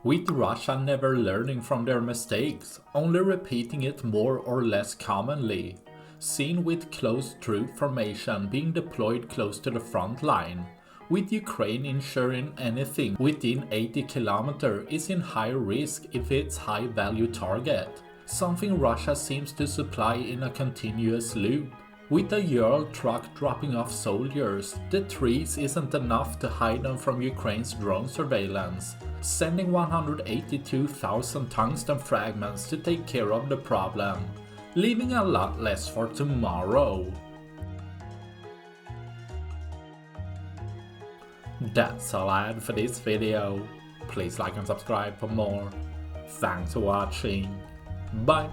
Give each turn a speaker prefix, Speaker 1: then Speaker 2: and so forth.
Speaker 1: with Russia never learning from their mistakes, only repeating it more or less commonly, seen with close troop formation being deployed close to the front line, with Ukraine ensuring anything within 80 km is in high risk if it's high value target, something Russia seems to supply in a continuous loop. With a Ural truck dropping off soldiers, the trees isn't enough to hide them from Ukraine's drone surveillance, sending 182,000 tungsten fragments to take care of the problem, leaving a lot less for tomorrow. That's all I had for this video. Please like and subscribe for more. Thanks for watching. Bye.